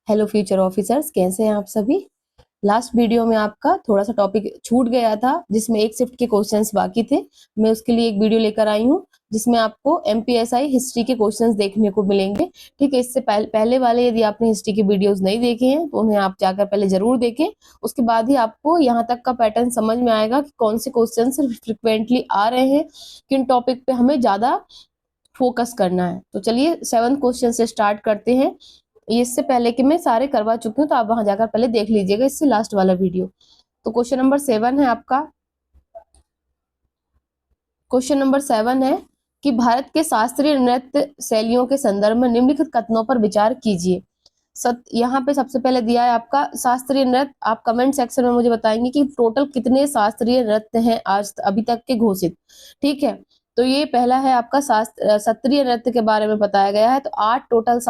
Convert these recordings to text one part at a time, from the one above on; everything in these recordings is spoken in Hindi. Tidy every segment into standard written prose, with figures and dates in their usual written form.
हेलो फ्यूचर ऑफिसर्स, कैसे हैं आप सभी। लास्ट वीडियो में आपका थोड़ा सा टॉपिक छूट गया था जिसमें एक शिफ्ट के क्वेश्चंस बाकी थे। मैं उसके लिए एक वीडियो लेकर आई हूँ जिसमें आपको एमपीएसआई हिस्ट्री के क्वेश्चंस देखने को मिलेंगे। ठीक है, इससे पहले वाले यदि आपने हिस्ट्री के वीडियोस नहीं देखे हैं तो उन्हें आप जाकर पहले जरूर देखें। उसके बाद ही आपको यहाँ तक का पैटर्न समझ में आएगा कि कौन से क्वेश्चन फ्रिक्वेंटली आ रहे हैं, किन टॉपिक पे हमें ज्यादा फोकस करना है। तो चलिए 7th क्वेश्चन से स्टार्ट करते हैं। ये इससे पहले कि मैं सारे करवा चुकी हूँ तो आप वहां जाकर पहले देख लीजिएगा इससे लास्ट वाला वीडियो। तो क्वेश्चन नंबर 7 है आपका। क्वेश्चन नंबर 7 है कि भारत के शास्त्रीय नृत्य शैलियों के संदर्भ में निम्नलिखित कथनों पर विचार कीजिए। यहाँ पे सबसे पहले दिया है आपका शास्त्रीय नृत्य। आप कमेंट सेक्शन में मुझे बताएंगे कि टोटल कितने शास्त्रीय नृत्य हैं आज अभी तक के घोषित। ठीक है, तो ये पहला है आपका शास्त्रीय नृत्य के बारे में बताया गया है। तो 8 टोटल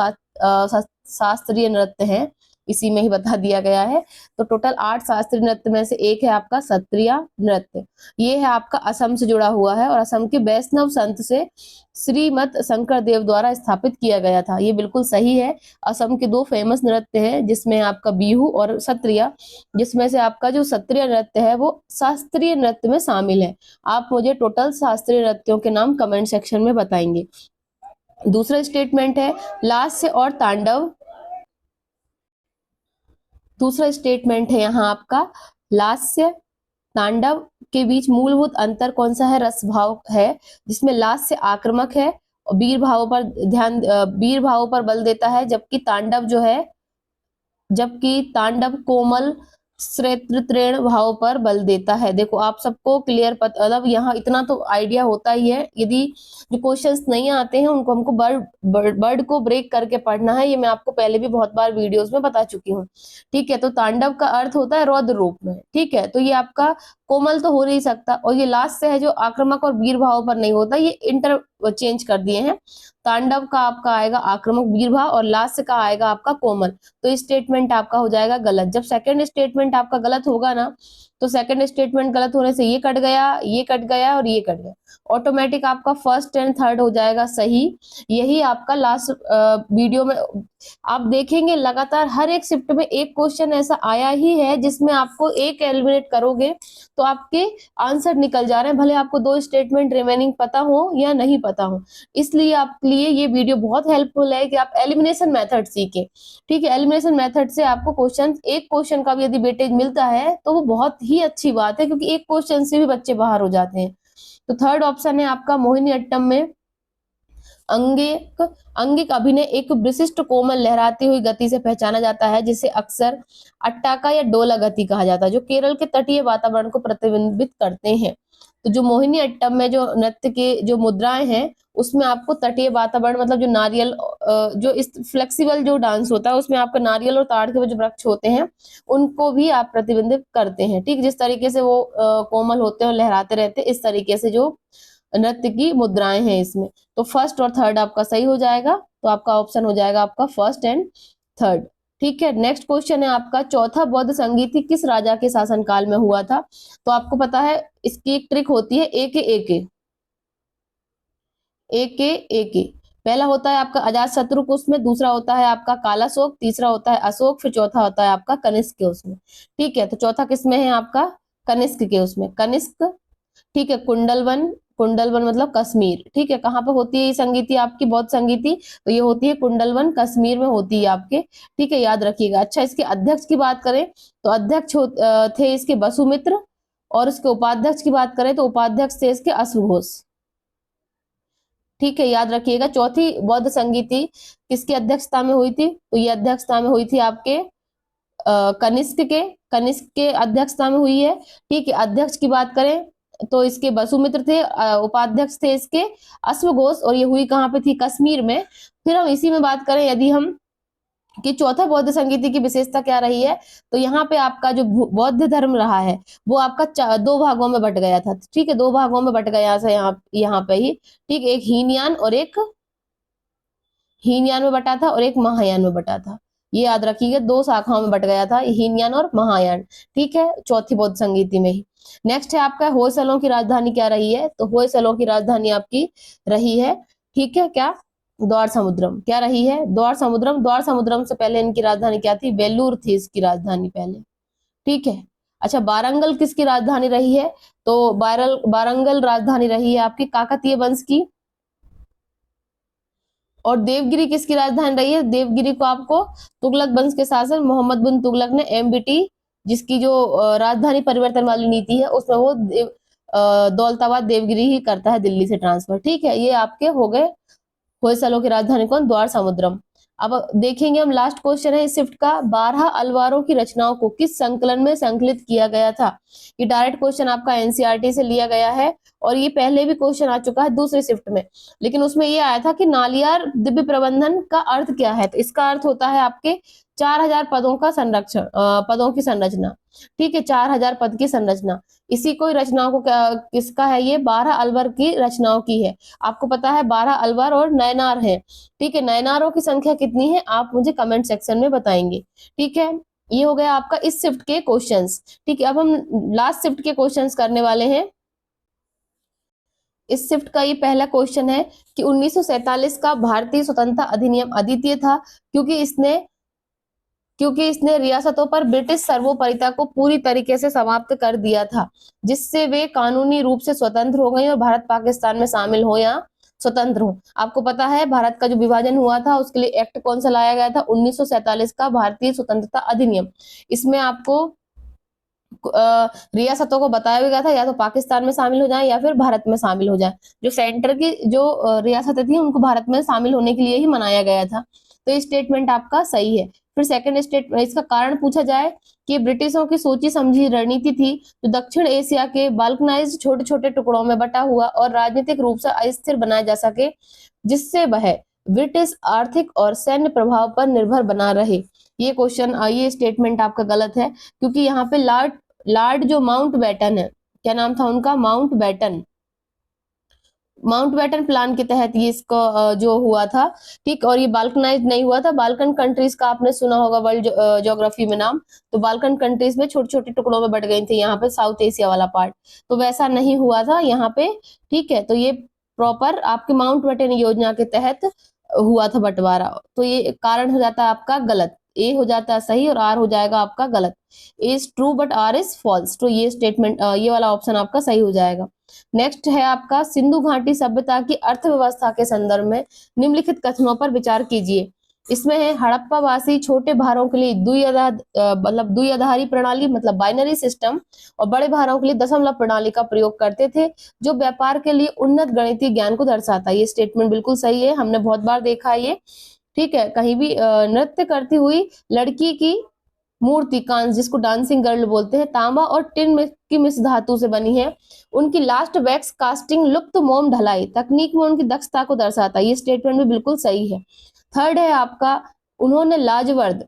शास्त्रीय नृत्य हैं, इसी में ही बता दिया गया है। तो टोटल 8 शास्त्रीय नृत्य में से एक है आपका सत्रिया नृत्य। ये है आपका असम से जुड़ा हुआ है और असम के वैष्णव संत से श्रीमद शंकर देव द्वारा स्थापित किया गया था। ये बिल्कुल सही है। असम के 2 फेमस नृत्य हैं जिसमें आपका बिहू और सत्रिया, जिसमें से आपका जो सत्रिय नृत्य है वो शास्त्रीय नृत्य में शामिल है। आप मुझे टोटल शास्त्रीय नृत्यों के नाम कमेंट सेक्शन में बताएंगे। दूसरा स्टेटमेंट है लास्य और तांडव। दूसरा स्टेटमेंट है यहाँ आपका लास्य तांडव के बीच मूलभूत अंतर कौन सा है। रस भाव है, जिसमें लास्य आक्रामक है और वीर भावों पर बल देता है, जबकि तांडव कोमल श्रेत्र भाव पर बल देता है। देखो आप सबको क्लियर मतलब यहाँ इतना तो आइडिया होता ही है। यदि जो क्वेश्चंस नहीं आते हैं उनको हमको वर्ड को ब्रेक करके पढ़ना है। ये मैं आपको पहले भी बहुत बार वीडियोस में बता चुकी हूँ। ठीक है, तो तांडव का अर्थ होता है रौद्र रूप में। ठीक है, तो ये आपका कोमल तो हो नहीं सकता, और ये लास्ट से है जो आक्रामक और वीर भाव पर नहीं होता, ये इंटर चेंज कर दिए हैं। तांडव का आपका आएगा आक्रामक वीर भाव और लास्ट का आएगा आपका कोमल। तो स्टेटमेंट आपका हो जाएगा गलत। जब सेकंड स्टेटमेंट आपका गलत होगा ना, तो सेकंड स्टेटमेंट गलत होने से ये कट गया, ये कट गया और ये कट गया। ऑटोमेटिक आपका फर्स्ट एंड थर्ड हो जाएगा सही। यही आपका लास्ट वीडियो में आप देखेंगे लगातार हर एक शिफ्ट में एक क्वेश्चन ऐसा आया ही है जिसमें आपको एक एलिमिनेट करोगे तो आपके आंसर निकल जा रहे हैं, भले आपको 2 स्टेटमेंट रिमेनिंग पता हो या नहीं पता हो। इसलिए आपके लिए ये वीडियो बहुत हेल्पफुल है कि आप एलिमिनेशन मेथड सीखें। ठीक है, एलिमिनेशन मेथड से आपको एक क्वेश्चन का भी यदि वेटेज मिलता है तो वो बहुत ही अच्छी बात है, क्योंकि एक क्वेश्चन से भी बच्चे बाहर हो जाते हैं। तो थर्ड ऑप्शन है आपका मोहिनी अट्टम में अंगिक अभिनय एक विशिष्ट कोमल लहराती हुई गति से पहचाना जाता है, जिसे अक्सर अट्टाका या डोला गति कहा जाता है, जो केरल के तटीय वातावरण को प्रतिबिंबित करते हैं। तो जो मोहिनी अट्टम में जो नृत्य के जो मुद्राएं हैं उसमें आपको तटीय वातावरण मतलब जो नारियल जो इस फ्लेक्सिबल जो डांस होता है उसमें आपका नारियल और ताड़ के जो वृक्ष होते हैं उनको भी आप प्रतिबिंबित करते हैं। ठीक, जिस तरीके से वो कोमल होते हैं और लहराते रहते हैं, इस तरीके से जो नृत्य की मुद्राएं हैं इसमें। तो फर्स्ट और थर्ड आपका सही हो जाएगा। तो आपका ऑप्शन हो जाएगा आपका फर्स्ट एंड थर्ड। ठीक है, नेक्स्ट क्वेश्चन है आपका चौथा बौद्ध संगीत किस राजा के शासनकाल में हुआ था। तो आपको पता है इसकी एक ट्रिक होती है ए के। पहला होता है आपका अजात शत्रु को, उसमें दूसरा होता है आपका कालाशोक, तीसरा होता है अशोक, फिर चौथा होता है आपका कनिष्क के उसमें। ठीक है, तो चौथा किसमें है आपका कनिष्क के उसमें, कनिष्क। ठीक है, कुंडलवन मतलब कश्मीर। ठीक है, कहाँ पे होती है ये संगीति आपकी बौद्ध संगीति, तो ये होती है कुंडलवन कश्मीर में होती है आपके। ठीक है, याद रखिएगा। अच्छा, इसके अध्यक्ष की बात करें तो अध्यक्ष थे इसके वसुमित्र, और इसके उपाध्यक्ष की बात करें तो उपाध्यक्ष थे इसके अश्वघोष। ठीक है, याद रखिएगा। चौथी बौद्ध संगीति किसकी अध्यक्षता में हुई थी, तो ये अध्यक्षता में हुई थी आपके कनिष्क के अध्यक्षता में हुई है। ठीक है, अध्यक्ष की बात करें तो इसके वसुमित्र थे, उपाध्यक्ष थे इसके अश्वघोष, और ये हुई कहाँ पे थी, कश्मीर में। फिर हम इसी में बात करें यदि हम कि चौथा बौद्ध संगीति की विशेषता क्या रही है, तो यहाँ पे आपका जो बौद्ध धर्म रहा है वो आपका 2 भागों में बट गया था। ठीक है, 2 भागों में बट गया था यहाँ पे ही। ठीक, एक हीनयान में बटा था और एक महायान में बटा था। ये याद रखिएगा, 2 शाखाओं में बट गया था, हीनयान और महायान। ठीक है, चौथी बौद्ध संगीति में ही। नेक्स्ट है आपका होयसलों की राजधानी क्या रही है, तो होयसलों की राजधानी आपकी रही है, ठीक है क्या, द्वार समुद्रम क्या रही है? द्वार समुद्रम। द्वार समुद्रम से पहले इनकी राजधानी क्या थी? वेल्लूर थी इसकी राजधानी पहले, ठीक है। अच्छा, वारंगल किसकी राजधानी रही है? तो वारंगल राजधानी रही है आपकी काकतीय वंश की। और देवगिरी किसकी राजधानी रही है? देवगिरी को आपको तुगलक वंश के शासक मोहम्मद बिन तुगलक ने एमबीटी, जिसकी जो राजधानी परिवर्तन वाली नीति है उसमें वो दौलताबाद देवगिरी ही करता है दिल्ली से ट्रांसफर, ठीक है। ये आपके हो गए होयसलों की राजधानी कौन? द्वार समुद्रम। अब देखेंगे हम लास्ट क्वेश्चन है इस शिफ्ट का, 12 अलवारों की रचनाओं को किस संकलन में संकलित किया गया था? ये डायरेक्ट क्वेश्चन आपका एनसीईआरटी से लिया गया है और ये पहले भी क्वेश्चन आ चुका है दूसरे शिफ्ट में, लेकिन उसमें ये आया था कि नालियार दिव्य प्रबंधन का अर्थ क्या है? तो इसका अर्थ होता है आपके 4000 पदों का संरक्षण, पदों की संरचना, ठीक है, 4000 पद की संरचना। इसी को रचनाओं को किसका है? ये 12 अलवर की रचनाओं की है। आपको पता है 12 अलवर और नयनार है, ठीक है। नयनारों की संख्या कितनी है आप मुझे कमेंट सेक्शन में बताएंगे, ठीक है। ये हो गया आपका इस शिफ्ट के क्वेश्चंस, ठीक है। अब हम लास्ट शिफ्ट के क्वेश्चंस करने वाले हैं। इस शिफ्ट का ये पहला क्वेश्चन है कि 1947 का भारतीय स्वतंत्रता अधिनियम अद्वितीय था क्योंकि इसने रियासतों पर ब्रिटिश सर्वोपरिता को पूरी तरीके से समाप्त कर दिया था, जिससे वे कानूनी रूप से स्वतंत्र हो गई और भारत पाकिस्तान में शामिल हो या स्वतंत्र हो। आपको पता है भारत का जो विभाजन हुआ था उसके लिए एक्ट कौन सा लाया गया था? 1947 का भारतीय स्वतंत्रता अधिनियम। इसमें आपको रियासतों को बताया भी गया था या तो पाकिस्तान में शामिल हो जाए या फिर भारत में शामिल हो जाए। जो सेंटर की जो रियासतें थी उनको भारत में शामिल होने के लिए ही मनाया गया था। तो ये स्टेटमेंट आपका सही है। फिर सेकंड स्टेटमेंट, इसका कारण पूछा जाए कि ब्रिटिशों की सोची समझी रणनीति थी जो दक्षिण एशिया के बाल्कनाइज्ड छोटे छोटे टुकड़ों में बटा हुआ और राजनीतिक रूप से अस्थिर बनाया जा सके, जिससे वह ब्रिटिश आर्थिक और सैन्य प्रभाव पर निर्भर बना रहे। ये क्वेश्चन, ये स्टेटमेंट आपका गलत है, क्योंकि यहाँ पे लॉर्ड जो माउंट बैटन है, क्या नाम था उनका? Mountbatten. Mountbatten plan के तहत ये इसको जो हुआ था, ठीक। और ये बाल्कनाइज नहीं हुआ था। बाल्कन कंट्रीज का आपने सुना होगा वर्ल्ड ज्योग्राफी में नाम, तो बाल्कन कंट्रीज में छोटे छोटे टुकड़ों में बट गई थी यहाँ पे साउथ एशिया वाला पार्ट, तो वैसा नहीं हुआ था यहाँ पे, ठीक है। तो ये प्रॉपर आपके माउंट बैटन योजना के तहत हुआ था बंटवारा। तो ये कारण हो जाता है आपका गलत, ए हो जाता है सही और आर हो जाएगा आपका गलत। A is true but R is false, तो ये स्टेटमेंट, ये वाला ऑप्शन आपका सही हो जाएगा। नेक्स्ट है आपका सिंधु घाटी सभ्यता की अर्थव्यवस्था के संदर्भ में निम्नलिखित कथनों पर विचार कीजिए। इसमें है हड़प्पा वासी छोटे भारों के लिए द्विआधारी प्रणाली मतलब बाइनरी सिस्टम और बड़े भारों के लिए दशमलव प्रणाली का प्रयोग करते थे, जो व्यापार के लिए उन्नत गणितीय ज्ञान को दर्शाता है। ये स्टेटमेंट बिल्कुल सही है, हमने बहुत बार देखा है ये, ठीक है। कहीं भी नृत्य करती हुई लड़की की मूर्ति कांस, जिसको डांसिंग गर्ल बोलते हैं, तांबा और टिन की मिश्र धातु से बनी है। उनकी लास्ट वैक्स कास्टिंग लुप्त मोम ढलाई तकनीक में उनकी दक्षता को दर्शाता है। ये स्टेटमेंट भी बिल्कुल सही है। थर्ड है आपका, उन्होंने लाजवर्द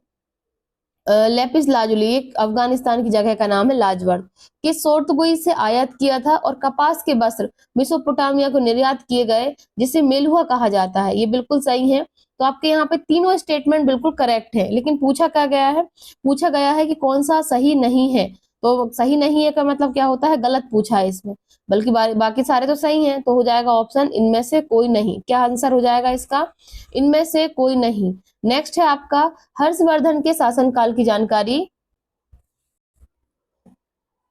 लेपिस लाजुली, एक अफगानिस्तान की जगह का नाम है लाजवर्द, के सोर्तगुई से आयात किया था और कपास के वस्त्र मेसोपोटामिया को निर्यात किए गए, जिसे मेलुआ कहा जाता है। ये बिल्कुल सही है। तो आपके यहाँ पे तीनों स्टेटमेंट बिल्कुल करेक्ट है, लेकिन पूछा क्या गया है? पूछा गया है कि कौन सा सही नहीं है। तो सही नहीं है का मतलब क्या होता है? गलत पूछा है इसमें, बल्कि बाकी सारे तो सही हैं। तो हो जाएगा ऑप्शन इनमें से कोई नहीं। क्या आंसर हो जाएगा इसका? इनमें से कोई नहीं। नेक्स्ट है आपका हर्षवर्धन के शासनकाल की जानकारी।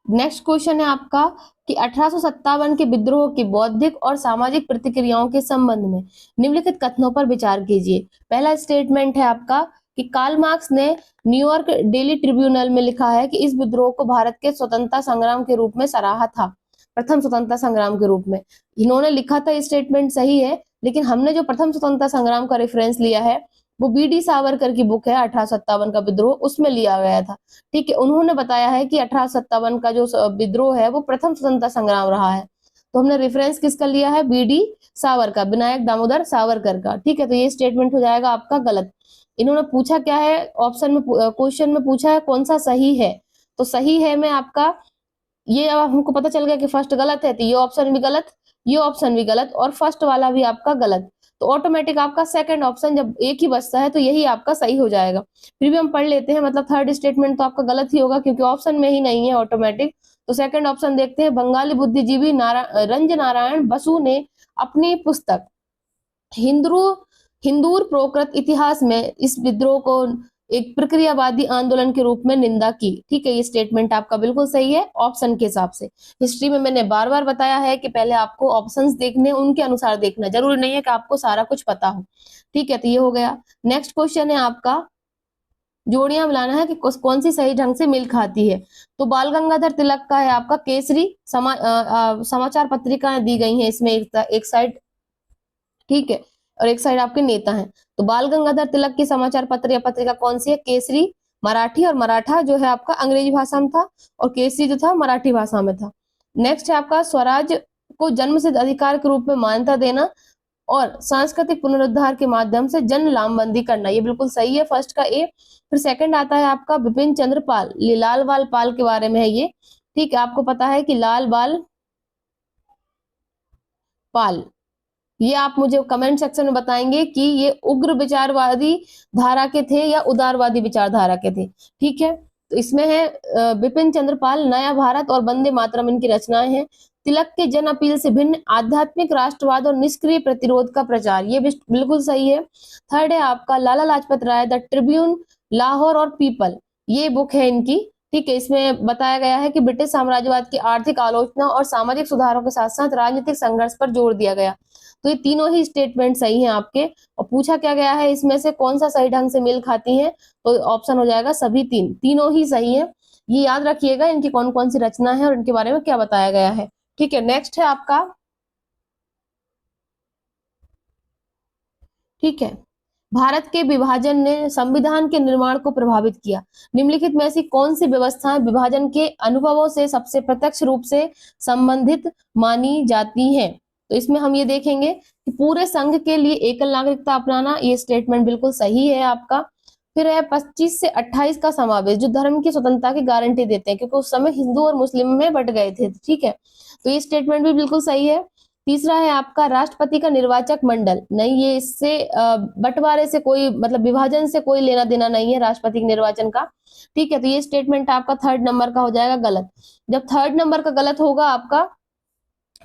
नेक्स्ट क्वेश्चन है आपका कि 1857 के विद्रोह की बौद्धिक और सामाजिक प्रतिक्रियाओं के संबंध में निम्नलिखित कथनों पर विचार कीजिए। पहला स्टेटमेंट है आपका कि कार्ल मार्क्स ने न्यूयॉर्क डेली ट्रिब्यूनल में लिखा है कि इस विद्रोह को भारत के स्वतंत्रता संग्राम के रूप में सराहा था, प्रथम स्वतंत्रता संग्राम के रूप में इन्होंने लिखा था। स्टेटमेंट सही है, लेकिन हमने जो प्रथम स्वतंत्रता संग्राम का रेफरेंस लिया है वो बी.डी. सावरकर की बुक है 1857 का विद्रोह, उसमें लिया गया था, ठीक है। उन्होंने बताया है कि 1857 का जो विद्रोह है वो प्रथम स्वतंत्रता संग्राम रहा है। तो हमने रेफरेंस किसका लिया है? बी.डी. सावरकर, विनायक दामोदर सावरकर का, ठीक है। तो ये स्टेटमेंट हो जाएगा आपका गलत। इन्होंने पूछा क्या है ऑप्शन में, क्वेश्चन में पूछा है कौन सा सही है, तो सही है में आपका ये, अब हमको पता चल गया कि फर्स्ट गलत है, तो ये ऑप्शन भी गलत, ये ऑप्शन भी गलत और फर्स्ट वाला भी आपका गलत। तो ऑटोमेटिक आपका सेकंड ऑप्शन, जब एक ही बचता है तो यही आपका सही हो जाएगा। फिर भी हम पढ़ लेते हैं, मतलब थर्ड स्टेटमेंट तो आपका गलत ही होगा क्योंकि ऑप्शन में ही नहीं है ऑटोमेटिक। तो सेकंड ऑप्शन देखते हैं। बंगाली बुद्धिजीवी रंज नारायण बसु ने अपनी पुस्तक हिंदू हिंदूर प्रोकृत इतिहास में इस विद्रोह को एक प्रक्रियावादी आंदोलन के रूप में निंदा की। ठीक है, ये स्टेटमेंट आपका बिल्कुल सही है ऑप्शन के हिसाब से। हिस्ट्री में मैंने बार बार बताया है कि पहले आपको ऑप्शंस देखने, उनके अनुसार देखना, जरूरी नहीं है कि आपको सारा कुछ पता हो। ठीक है, तो ये हो गया। नेक्स्ट क्वेश्चन है आपका, जोड़ियां मिलाना है कि कौन सी सही ढंग से मिल खाती है। तो बाल गंगाधर तिलक का है आपका केसरी समाचार पत्रिकाएं दी गई हैं इसमें, एक साइड, ठीक है, और एक साइड आपके नेता हैं। तो बाल गंगाधर तिलक की समाचार पत्र या पत्रिका कौन सी है? केसरी मराठी, और मराठा जो है आपका अंग्रेजी भाषा में था, और केसरी जो था मराठी भाषा में था। नेक्स्ट है आपका स्वराज को जन्मसिद्ध अधिकार के रूप में मान्यता देना और सांस्कृतिक पुनरुद्धार के माध्यम से जन लामबंदी करना, ये बिल्कुल सही है, फर्स्ट का ए। फिर सेकंड आता है आपका विपिन चंद्र पाल, लाल बाल पाल के बारे में है ये। ठीक है, आपको पता है कि लाल बाल पाल, ये आप मुझे कमेंट सेक्शन में बताएंगे कि ये उग्र विचारवादी धारा के थे या उदारवादी विचारधारा के थे। ठीक है, तो इसमें है विपिन चंद्र पाल, नया भारत और वंदे मातरम इनकी रचनाएं हैं। तिलक के जन अपील से भिन्न आध्यात्मिक राष्ट्रवाद और निष्क्रिय प्रतिरोध का प्रचार, ये भी बिल्कुल सही है। थर्ड है आपका लाला लाजपत राय, द ट्रिब्यून, लाहौर और पीपल, ये बुक है इनकी। ठीक है, इसमें बताया गया है कि ब्रिटिश साम्राज्यवाद की आर्थिक आलोचना और सामाजिक सुधारों के साथ साथ राजनीतिक संघर्ष पर जोर दिया गया। तो ये तीनों ही स्टेटमेंट सही हैं आपके। और पूछा क्या गया है इसमें से कौन सा सही ढंग से मेल खाती हैं, तो ऑप्शन हो जाएगा सभी तीन, तीनों ही सही है। ये याद रखिएगा इनकी कौन कौन सी रचना है और इनके बारे में क्या बताया गया है। ठीक है, नेक्स्ट है आपका, ठीक है, भारत के विभाजन ने संविधान के निर्माण को प्रभावित किया। निम्नलिखित में ऐसी कौन सी व्यवस्थाएं विभाजन के अनुभवों से सबसे प्रत्यक्ष रूप से संबंधित मानी जाती हैं? तो इसमें हम ये देखेंगे कि पूरे संघ के लिए एकल नागरिकता अपनाना, ये स्टेटमेंट बिल्कुल सही है आपका। फिर है 25 से 28 का समावेश, जो धर्म की स्वतंत्रता की गारंटी देते हैं, क्योंकि उस समय हिंदू और मुस्लिम में बट गए थे। ठीक है, तो ये स्टेटमेंट भी बिल्कुल सही है। तीसरा है आपका राष्ट्रपति का निर्वाचक मंडल, नहीं, ये इससे बंटवारे से कोई मतलब विभाजन से कोई लेना देना नहीं है राष्ट्रपति के निर्वाचन का। ठीक है, तो ये स्टेटमेंट आपका थर्ड नंबर का हो जाएगा गलत। जब थर्ड नंबर का गलत होगा आपका,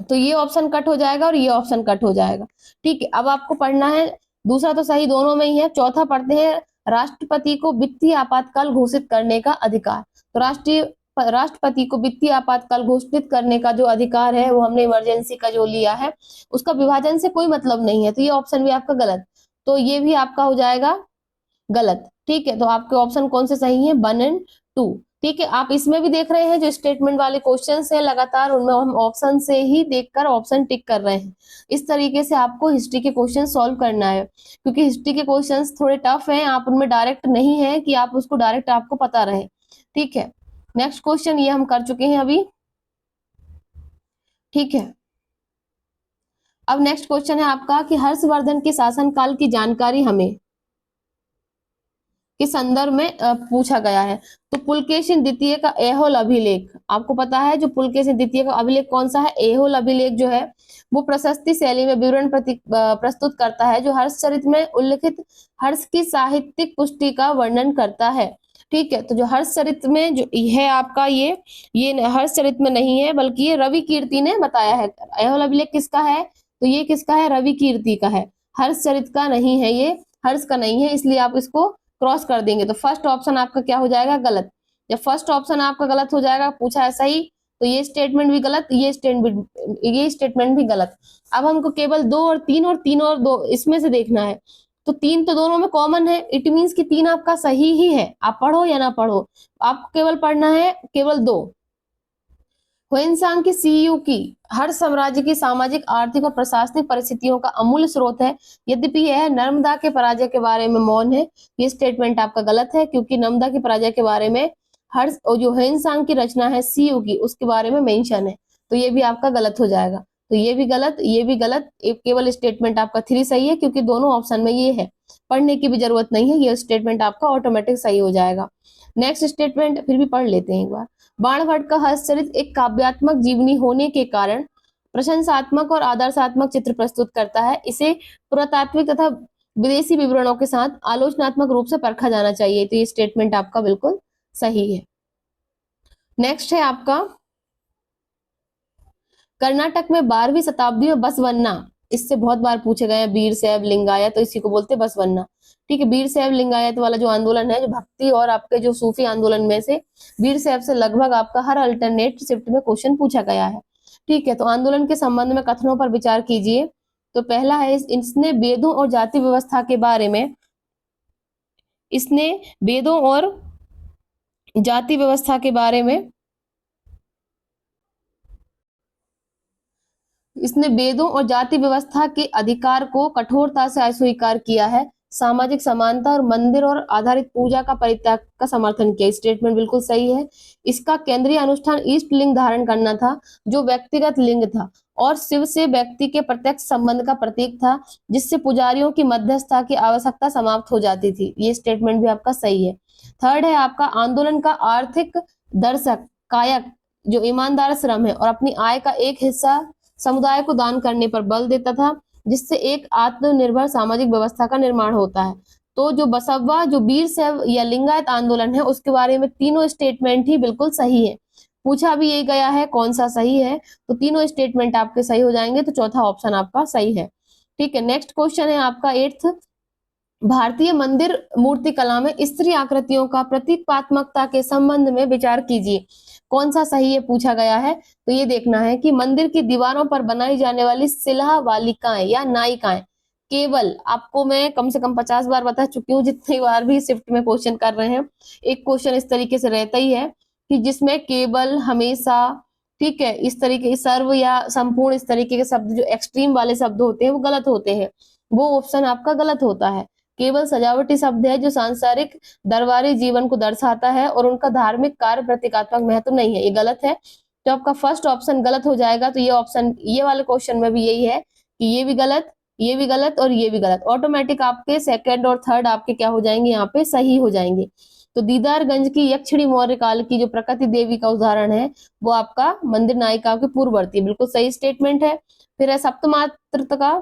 तो ये ऑप्शन कट हो जाएगा और ये ऑप्शन कट हो जाएगा। ठीक है, अब आपको पढ़ना है, दूसरा तो सही दोनों में ही है। चौथा पढ़ते हैं, राष्ट्रपति को वित्तीय आपातकाल घोषित करने का अधिकार। तो राष्ट्रपति को वित्तीय आपातकाल घोषित करने का जो अधिकार है वो हमने इमरजेंसी का जो लिया है, उसका विभाजन से कोई मतलब नहीं है, तो ये ऑप्शन भी आपका गलत। तो ये भी आपका हो जाएगा गलत। ठीक है, तो आपके ऑप्शन कौन से सही हैं? 1 और 2। ठीक है, आप इसमें भी देख रहे हैं जो स्टेटमेंट वाले क्वेश्चंस हैं लगातार, उनमें हम ऑप्शन से ही देखकर ऑप्शन टिक कर रहे हैं। इस तरीके से आपको हिस्ट्री के क्वेश्चन सॉल्व करना है, क्योंकि हिस्ट्री के क्वेश्चंस थोड़े टफ हैं, आप उनमें डायरेक्ट नहीं है कि आप उसको डायरेक्ट आपको पता रहे। ठीक है, नेक्स्ट क्वेश्चन ये हम कर चुके हैं अभी। ठीक है, अब नेक्स्ट क्वेश्चन है आपका कि हर्षवर्धन के शासनकाल की जानकारी हमें के संदर्भ में पूछा गया है। तो पुलकेशिन द्वितीय का ऐहोल अभिलेख, आपको पता है जो पुलकेशिन द्वितीय का अभिलेख कौन सा है? ऐहोल अभिलेख जो है वो प्रशस्ति शैली में विवरण प्रस्तुत करता है, जो हर्षचरित में उल्लिखित हर्ष की साहित्यिक पुष्टि का वर्णन करता है। ठीक है, तो जो हर्षचरित में जो है आपका ये हर्षचरित में नहीं है, बल्कि ये रवि कीर्ति ने बताया है। ऐहोल अभिलेख किसका है? तो ये किसका है? रवि कीर्ति का है, हर्षचरित का नहीं है, ये हर्ष का नहीं है, इसलिए आप इसको क्रॉस कर देंगे। तो फर्स्ट ऑप्शन आपका क्या हो जाएगा? गलत। जब फर्स्ट ऑप्शन आपका गलत हो जाएगा, पूछा है सही, तो ये स्टेटमेंट भी गलत, ये स्टेटमेंट भी गलत। अब हमको केवल 2 और 3 और 3 और 2 इसमें से देखना है। तो 3 तो दोनों में कॉमन है, इट मीन्स कि 3 आपका सही ही है, आप पढ़ो या ना पढ़ो, आपको केवल पढ़ना है केवल 2। ह्वेनसांग की सीयू की हर साम्राज्य की सामाजिक, आर्थिक और प्रशासनिक परिस्थितियों का अमूल्य स्रोत है, यद्यपि यह नर्मदा के पराजय के बारे में मौन है। ये स्टेटमेंट आपका गलत है, क्योंकि नर्मदा के पराजय के बारे में हर जो ह्वेनसांग की रचना है सीयू की, उसके बारे में मेंशन है, तो ये भी आपका गलत हो जाएगा। तो ये भी गलत, ये भी गलत, केवल स्टेटमेंट आपका 3 सही है, क्योंकि दोनों ऑप्शन में ये है, पढ़ने की भी जरूरत नहीं है, ये स्टेटमेंट आपका ऑटोमेटिक सही हो जाएगा। नेक्स्ट स्टेटमेंट फिर भी पढ़ लेते हैं एक बार। बाणभट्ट का हस्तचरित एक काव्यात्मक जीवनी होने के कारण प्रशंसात्मक और आदर्शात्मक चित्र प्रस्तुत करता है। इसे पुरातात्विक तथा विदेशी विवरणों के साथ आलोचनात्मक रूप से परखा जाना चाहिए। तो ये स्टेटमेंट आपका बिल्कुल सही है। नेक्स्ट है आपका, कर्नाटक में 12वीं शताब्दी में बसवन्ना इससे बहुत बार पूछे गए हैं, वीर शैव लिंगायत, तो इसी को बोलते हैं बसवन्ना। ठीक है, वीर शैव लिंगायत वाला जो आंदोलन है, जो भक्ति और आपके जो सूफी आंदोलन में से वीर शैव से लगभग आपका हर अल्टरनेट शिफ्ट में क्वेश्चन पूछा गया है। ठीक है, तो आंदोलन के संबंध में कथनों पर विचार कीजिए। तो पहला है, इसने वेदों और जाति व्यवस्था के बारे में, इसने वेदों और जाति व्यवस्था के बारे में, इसने वेदों और जाति व्यवस्था के अधिकार को कठोरता से अस्वीकार किया है, सामाजिक समानता और मंदिर और आधारित पूजा का परित्याग का समर्थन किया। स्टेटमेंट बिल्कुल सही है। इसका केंद्रीय अनुष्ठान ईस्ट लिंग धारण करना था, जो व्यक्तिगत लिंग था और शिव से व्यक्ति के प्रत्यक्ष संबंध का प्रतीक था, जिससे पुजारियों की मध्यस्थता की आवश्यकता समाप्त हो जाती थी। ये स्टेटमेंट भी आपका सही है। थर्ड है आपका, आंदोलन का आर्थिक दर्शक कायक जो ईमानदार श्रम है और अपनी आय का एक हिस्सा समुदाय को दान करने पर बल देता था, जिससे एक आत्मनिर्भर सामाजिक व्यवस्था का निर्माण होता है। तो जो बसव्वा, जो वीर शैव या लिंगायत आंदोलन है, उसके बारे में तीनों स्टेटमेंट ही बिल्कुल सही है। पूछा भी यही गया है कौन सा सही है, तो तीनों स्टेटमेंट आपके सही हो जाएंगे, तो चौथा ऑप्शन आपका सही है। ठीक है, नेक्स्ट क्वेश्चन है आपका 8th, भारतीय मंदिर मूर्तिकला में स्त्री आकृतियों का प्रतीकात्मकता के संबंध में विचार कीजिए। कौन सा सही है पूछा गया है, तो ये देखना है कि मंदिर की दीवारों पर बनाई जाने वाली सिलहा वालिकाएं या नायिकाएं, केवल आपको मैं कम से कम 50 बार बता चुकी हूँ, जितनी बार भी शिफ्ट में क्वेश्चन कर रहे हैं, एक क्वेश्चन इस तरीके से रहता ही है कि जिसमें केवल, हमेशा, ठीक है, इस तरीके, सर्व या संपूर्ण, इस तरीके के शब्द जो एक्सट्रीम वाले शब्द होते हैं वो गलत होते हैं, वो ऑप्शन आपका गलत होता है। केवल सजावटी शब्द है जो सांसारिक दरबारी जीवन को दर्शाता है और उनका धार्मिक कार्य प्रतीकात्मक महत्व नहीं है, ये गलत है। तो आपका फर्स्ट ऑप्शन गलत हो जाएगा। तो ये ऑप्शन, ये वाले क्वेश्चन में भी यही है कि ये भी गलत, ये भी गलत और ये भी गलत। ऑटोमेटिक आपके सेकंड और थर्ड आपके क्या हो जाएंगे, यहाँ पे सही हो जाएंगे। तो दीदारगंज की यक्षिणी मौर्य काल की जो प्रकृति देवी का उदाहरण है, वो आपका मंदिर नायिका के पूर्ववर्ती, बिल्कुल सही स्टेटमेंट है। फिर है सप्तमात्रता का,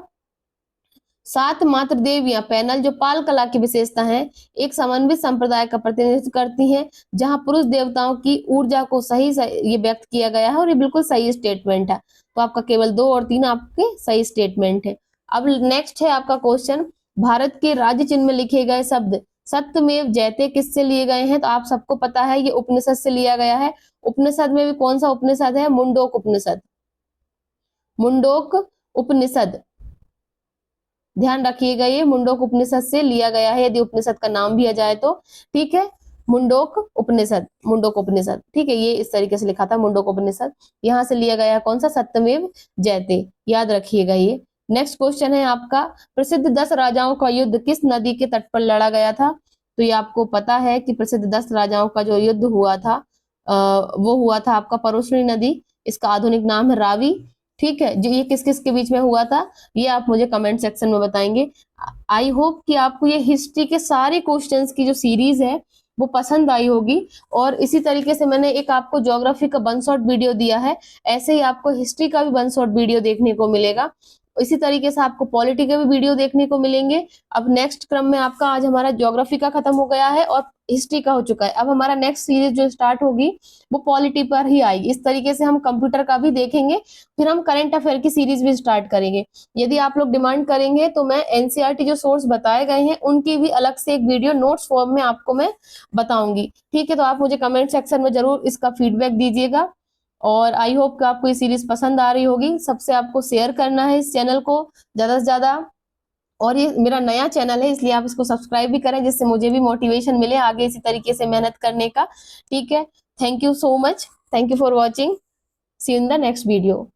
7 मात्र देवियां पैनल जो पाल कला की विशेषता है, एक समन्वित संप्रदाय का प्रतिनिधित्व करती हैं, जहां पुरुष देवताओं की ऊर्जा को सही ये व्यक्त किया गया है और ये बिल्कुल सही स्टेटमेंट है। तो आपका केवल 2 और 3 आपके सही स्टेटमेंट है। अब नेक्स्ट है आपका क्वेश्चन, भारत के राज्य चिन्ह में लिखे गए शब्द सत्यमेव जयते किससे लिए गए हैं, तो आप सबको पता है ये उपनिषद से लिया गया है। उपनिषद में भी कौन सा उपनिषद है, मुंडोक उपनिषद, मुंडोक उपनिषद, ध्यान रखिएगा, ये मुंडोक उपनिषद से लिया गया है, यदि उपनिषद का नाम भी आ जाए तो। ठीक है, मुंडोक उपनिषद, मुंडोक उपनिषद, ठीक है, ये इस तरीके से लिखा था मुंडोक उपनिषद, यहाँ से लिया गया है कौन सा, सत्यमेव जयते, याद रखिएगा ये। नेक्स्ट क्वेश्चन है आपका, प्रसिद्ध 10 राजाओं का युद्ध किस नदी के तट पर लड़ा गया था, तो ये आपको पता है कि प्रसिद्ध 10 राजाओं का जो युद्ध हुआ था वो हुआ था आपका परुष्णी नदी, इसका आधुनिक नाम है रावी। ठीक है, जो ये किस किस के बीच में हुआ था, ये आप मुझे कमेंट सेक्शन में बताएंगे। आई होप कि आपको ये हिस्ट्री के सारे क्वेश्चंस की जो सीरीज है वो पसंद आई होगी, और इसी तरीके से मैंने एक आपको ज्योग्राफी का वन शॉट वीडियो दिया है, ऐसे ही आपको हिस्ट्री का भी वन शॉट वीडियो देखने को मिलेगा। इसी तरीके से आपको पॉलिटी के भी वीडियो देखने को मिलेंगे। अब नेक्स्ट क्रम में आपका, आज हमारा ज्योग्राफी का खत्म हो गया है और हिस्ट्री का हो चुका है, अब हमारा नेक्स्ट सीरीज जो स्टार्ट होगी वो पॉलिटी पर ही आएगी। इस तरीके से हम कंप्यूटर का भी देखेंगे, फिर हम करंट अफेयर की सीरीज भी स्टार्ट करेंगे। यदि आप लोग डिमांड करेंगे तो मैं एनसीईआरटी जो सोर्स बताए गए हैं उनकी भी अलग से एक वीडियो नोट्स फॉर्म में आपको मैं बताऊंगी। ठीक है, तो आप मुझे कमेंट सेक्शन में जरूर इसका फीडबैक दीजिएगा, और आई होप कि आपको ये सीरीज पसंद आ रही होगी। सबसे आपको शेयर करना है इस चैनल को ज्यादा से ज्यादा, और ये मेरा नया चैनल है इसलिए आप इसको सब्सक्राइब भी करें, जिससे मुझे भी मोटिवेशन मिले आगे इसी तरीके से मेहनत करने का। ठीक है, thank you so much, thank you for watching, see you in the next video.